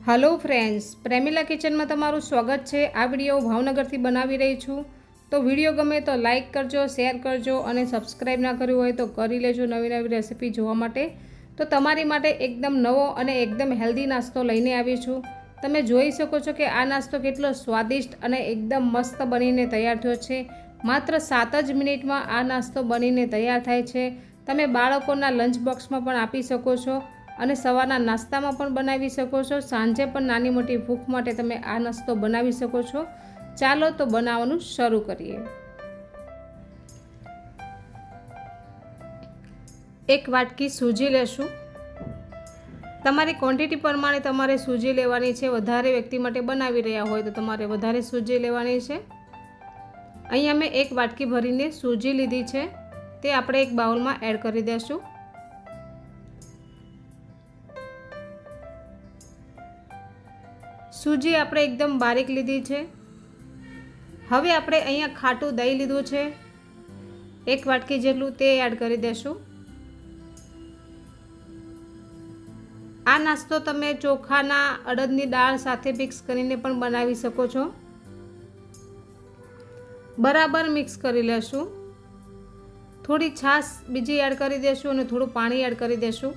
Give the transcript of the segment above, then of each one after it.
Hello friends, Premila kitchen में तमारुं स्वागत है। आ विडियो भावनगर थी बनावी रही छूँ। तो विडियो गमे तो लाइक करजो, शेर करजो और सब्सक्राइब ना कर्युं होय तो करी लेजो नवी नवी रेसिपी जोवा माटे। तो तमारी माटे एकदम नवो और एकदम हेल्दी नास्तो लईने आवी छूँ। तमे जोई शको छो कि आ नास्तो केटलो स्वादिष्ट और एकदम मस्त बनीने तैयार थयो छे। मात्र 7 ज मिनिट में आ नास्तो बनीने तैयार थाय छे। तमे बाळकोना लंच बॉक्स में पण आपी शको छो અને સવારના નાસ્તામાં પણ બનાવી શકો છો। સાંજે પણ નાની મોટી ભૂખ માટે તમે આ નાસ્તો બનાવી શકો છો। ચાલો તો બનાવવાનું શરૂ કરીએ। એક વાટકી સૂજી લેશું। તમારી ક્વોન્ટિટી પ્રમાણે તમારે સૂજી લેવાની છે। વધારે વ્યક્તિ માટે બનાવી રહ્યા હોય તો તમારે વધારે સૂજી લેવાની છે। અહીંયા મેં એક વાટકી ભરીને સૂજી લીધી છે, તે આપણે એક બાઉલમાં એડ કરી દેશું। सूजी આપણે एकदम बारीक लीधी है। हवे આપણે અહીંયા खाटू दही लीधुं છે, एक वाटकी जेटलुं ते एड करी देशुं। आ नास्तो तमे चोखाना अड़दनी दाळ साथे मिक्स करीने पण बनावी शको छो। बराबर मिक्स करी लेशुं। थोड़ी छाश बीजी एड करी देशुं अने थोड़ुं पाणी एड करी देशुं।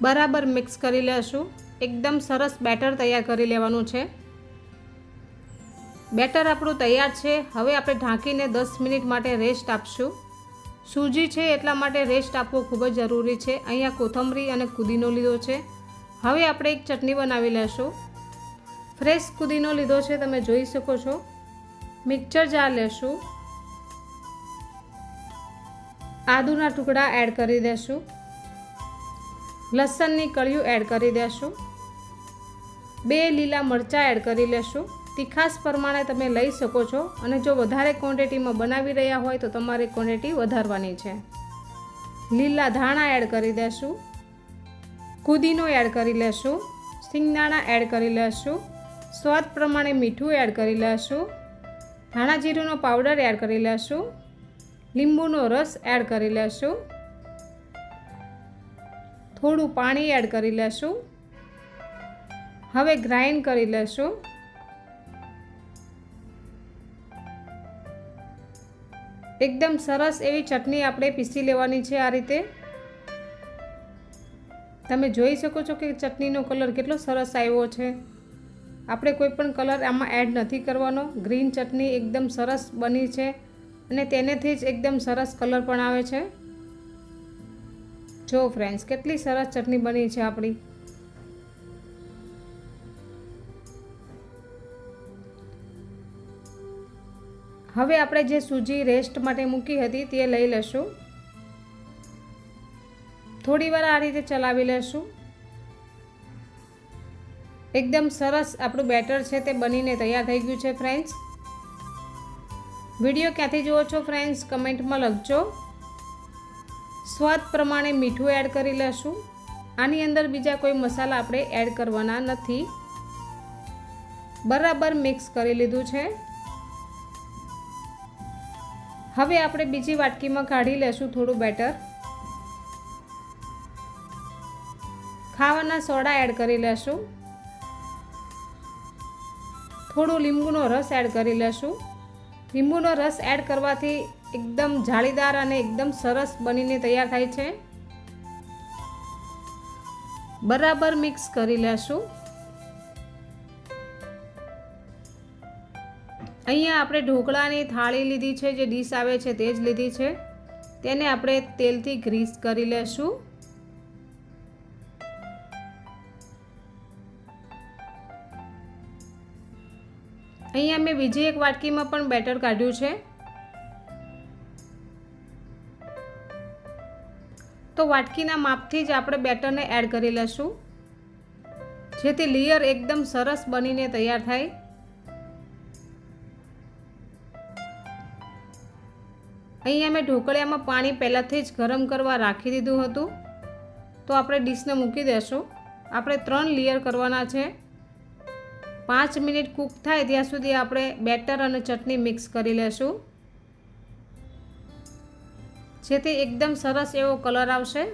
बराबर मिक्स करी लेशुं। एकदम सरस बेटर तैयार करी लेवानुं छे। बेटर आपणुं तैयार छे। हवे आपणे ढांकीने 10 मिनिट माटे रेस्ट आपशुं। सूजी छे एटला माटे रेस्ट आपवो खूब ज जरूरी छे। अहींया कोथमरी अने पुदीनो लीधो छे। हवे आपणे एक चटनी बनावी लेशुं। फ्रेश पुदीनो लीधो छे, तमे जोई शको छो। Mixer jar लेशुं। आदुना टुकड़ा एड करी देशुं। लसणनी कळिયું एड करी देशुं। 2 લીલા મરચાં એડ કરી લેશું। તીખાશ પ્રમાણે તમે લઈ શકો છો અને જો વધારે ક્વોન્ટિટીમાં બનાવી રહ્યા હોય તો તમારે ક્વોન્ટિટી વધારવાની છે। લીલા ધાણા એડ કરી દેશું। કુદીનો એડ કરી લેશું। સિંગદાણા એડ કરી લેશું। સ્વાદ પ્રમાણે મીઠું એડ કરી લેશું। ધાણા જીરુંનો પાવડર એડ કરી લેશું। લીંબુનો રસ એડ કરી લેશું। થોડું પાણી એડ કરી લેશું। હવે ગ્રાઇન્ડ કરી લેશું। एकदम सरस एवी चटनी आपणे पीसी लेवानी छे। आ रीते तमे जोई शको छो कि चटनीनो कलर केटलो सरस आव्यो छे। आपणे कोई पण कलर आमां एड नथी करवानो। ग्रीन चटनी एकदम सरस बनी छे अने तेनेथी ज एकदम सरस कलर पण आवे छे। जो फ्रेंड्स केटली सरस चटनी बनी छे आपणी। हवे आपणे जे सूजी रेस्ट माटे मूकी हती ते लई लेशुं। थोड़ी वार आ रीते चलावी लेशुं। एकदम सरस आपणुं बेटर छे ते बनीने तैयार थई गयुं छे। फ्रेंड्स, विडियो क्यांथी जुओ छो फ्रेंड्स कमेंट में लखजो। स्वाद प्रमाणे मीठुं एड करी लेशुं। आनी अंदर बीजा कोई मसाला आपणे एड करवाना नथी। बराबर मिक्स करी लीधुं छे। हवे आपणे बीजी वाटकी में काढी लेशुं थोड़ुं बेटर। खावाना सोडा एड करी लेशुं। थोड़ुं લીંબુનો रस एड करी लेशुं। લીંબુનો रस एड करवाथी एकदम जाळीदार अने एकदम सरस बनीने तैयार थाय छे। बराबर मिक्स करी लेशुं। अहींया आपणे ढोकळानी थाળી લીધી છે, જે ડીશ આવે છે તે જ લીધી છે। તેને આપણે તેલથી ગ્રીસ કરી લેશું। અહીંયા મેં બીજી એક વાટકીમાં પણ બેટર કાઢ્યું છે। તો વાટકીના માપથી જ આપણે બેટરને એડ કરી લેશું, જેથી લેયર એકદમ સરસ બનીને તૈયાર થાય। અહીંયા મેં ઢોકળિયામાં પાણી પહેલાંથી જ ગરમ કરવા રાખી દીધું હતું। તો આપણે ડીશને મૂકી દેશું। આપણે 3 લેયર કરવાના છે। 5 મિનિટ કૂક થાય ત્યાં સુધી આપણે બેટર અને ચટણી મિક્સ કરી લેશું। જેથી એકદમ સરસ એવો કલર આવશે।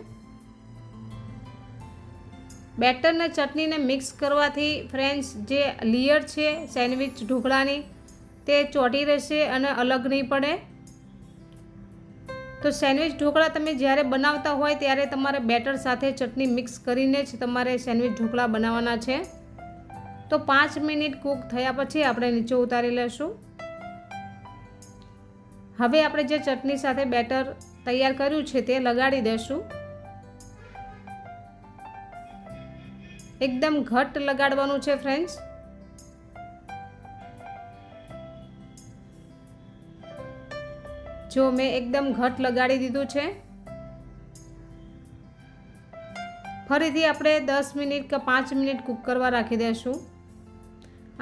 બેટરને ચટણીને મિક્સ કરવાથી ફ્રેન્ડ્સ જે લેયર છે સેન્ડવિચ ઢોકળાની તે ચોંટી રહેશે અને અલગ નહીં પડે. તો સેન્ડવિચ ઢોકળા તમે જ્યારે બનાવતા હોય ત્યારે તમારે બેટર સાથે ચટણી મિક્સ કરીને જ તમારે સેન્ડવિચ ઢોકળા બનાવવાના છે. તો 5 મિનિટ કૂક થયા પછી આપણે નીચે ઉતારી લઈશું. હવે આપણે જે ચટણી સાથે બેટર તૈયાર કર્યું છે તે લગાડી દઈશું. એકદમ ઘટ્ટ લગાડવાનું છે ફ્રેન્ડ્સ. જો મેં એકદમ ઘટ્ટ લગાડી દીધું છે. ફરીથી આપણે 10 મિનિટ કે 5 મિનિટ કૂક કરવા રાખી દઈશું.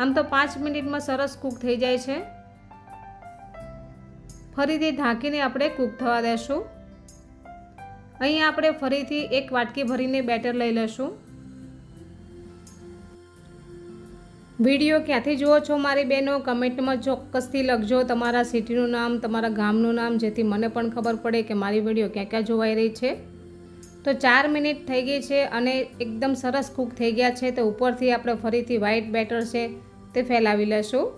આમ તો 5 મિનિટમાં સરસ કૂક થઈ જાય છે. ફરીથી ઢાંકીને આપણે કૂક થવા દઈશું. અહીંયા આપણે ફરીથી એક વાટકી ભરીને બેટર લઈ લઈશું. વિડીયો ક્યાંથી જુઓ છો મારી બહેનો કમેન્ટમાં ચોક્કસથી લખજો તમારા સિટીનું નામ, તમારા ગામનું નામ, જેથી મને પણ ખબર પડે કે મારી વિડીયો ક્યાં ક્યાં જોવાઈ રહી છે. તો 4 મિનિટ થઈ ગઈ છે અને એકદમ સરસ કૂક થઈ ગયા છે. તો ઉપરથી આપણે ફરીથી વ્હાઈટ બેટર છે તે ફેલાવી લઈશું.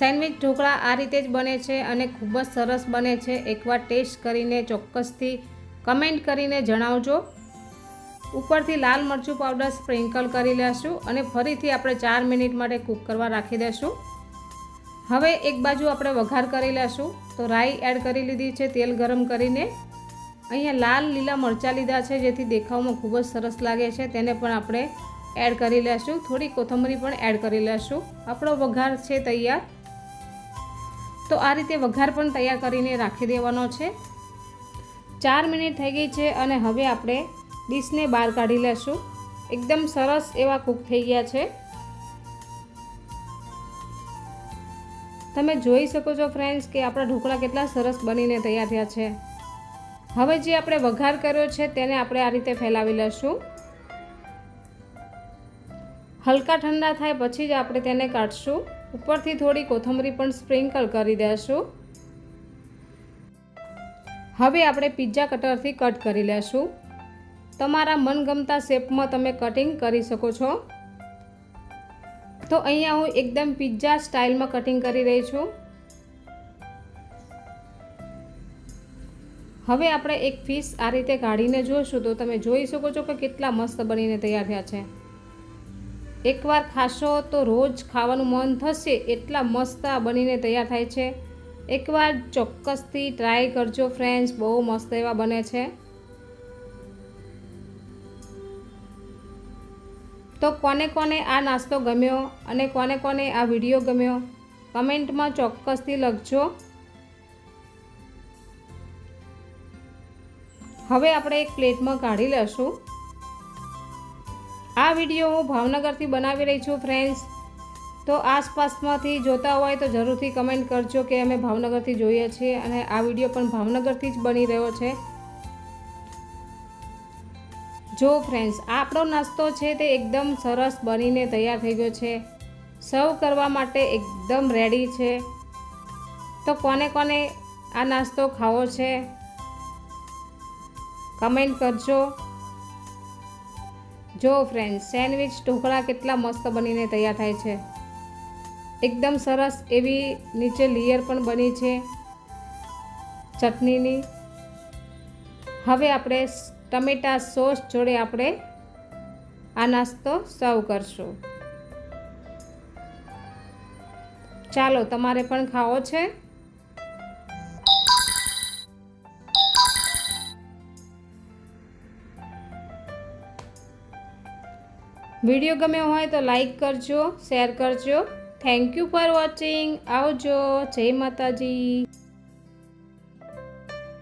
સેન્ડવિચ ઢોકળા આ રીતે જ બને છે અને ખૂબ જ સરસ બને છે. એકવાર ટેસ્ટ કરીને ચોક્કસથી કમેન્ટ કરીને જણાવજો. ઉપરથી લાલ મરચું પાવડર સ્પ્રિંકલ કરી લેશું અને ફરીથી આપણે 4 મિનિટ માટે કૂક કરવા રાખી દઈશું. હવે એક બાજુ આપણે વઘાર કરી લેશું. તો રાઈ એડ કરી લીધી છે તેલ ગરમ કરીને. અહીંયા લાલ લીલા મરચાં લીધા છે જેથી દેખાવમાં ખૂબ જ સરસ લાગે છે. તેને પણ આપણે એડ કરી લેશું. થોડી કોથમરી પણ એડ કરી લેશું. આપણો વઘાર છે તૈયાર. તો આ રીતે વઘાર પણ તૈયાર કરીને રાખી દેવાનો છે. 4 મિનિટ થઈ ગઈ છે અને હવે આપણે ડીશને બહાર કાઢી લેશું. એકદમ સરસ એવા કૂક થઈ ગયા છે. તમે જોઈ શકો છો ફ્રેન્ડ્સ કે આપણા ઢોકળા કેટલા સરસ બનીને તૈયાર થયા છે. હવે જે આપણે વઘાર કર્યો છે તેને આપણે આ રીતે ફેલાવી લેશું. હલકા ઠંડા થાય પછી જ આપણે તેને કાઢશું. ઉપરથી થોડી કોથમરી પણ સ્પ્રિંકલ કરી દઈશું. હવે આપણે પિઝા કટરથી કટ કરી લેશું. તમારા મનગમતા શેપમાં તમે કટિંગ કરી શકો છો. તો અહીંયા હું એકદમ પિઝા સ્ટાઇલમાં કટિંગ કરી રહી છું. હવે આપણે એક પીસ આ રીતે કાઢીને જોઈશું તો તમે જોઈ શકો છો કે કેટલા મસ્ત બનીને તૈયાર થયા છે. એકવાર ખાશો તો રોજ ખાવાનું મન થશે એટલા મસ્ત આ બનીને તૈયાર થાય છે. એકવાર ચોક્કસથી ટ્રાય કરજો ફ્રેન્ડ્સ, બહુ મસ્ત એવા બને છે. તો કોને કોને આ નાસ્તો ગમ્યો અને કોને કોને આ વિડીયો ગમ્યો કમેન્ટમાં ચોક્કસથી લખજો. હવે આપણે એક પ્લેટમાં કાઢી લઈશું. આ વિડીયો હું ભાવનગરથી બનાવી રહી છું ફ્રેન્ડ્સ. તો આસપાસમાંથી જોતા હોય તો જરૂરથી કમેન્ટ કરજો કે અમે ભાવનગરથી જોઈએ છીએ અને આ વિડીયો પણ ભાવનગરથી જ બની રહ્યો છે. જો ફ્રેન્ડ્સ આપણો નાસ્તો છે તે એકદમ સરસ બનીને તૈયાર થઈ ગયો છે. સર્વ કરવા માટે એકદમ રેડી છે. તો કોને કોને આ નાસ્તો ખાવો છે કમેન્ટ કરજો. જો ફ્રેન્ડ્સ સેન્ડવિચ ઢોકળા કેટલા મસ્ત બનીને તૈયાર થાય છે. એકદમ સરસ એવી નીચે લેયર પણ બની છે ચટણીની. હવે આપણે ટમેટા સોસ જોડે આપણે આ નાસ્તો સર્વ કરશું. ચાલો તમારે પણ ખાવો છે. વિડીયો ગમ્યો હોય તો લાઈક કરજો, શેર કરજો. Thank you for watching. આવજો. જય માતાજી.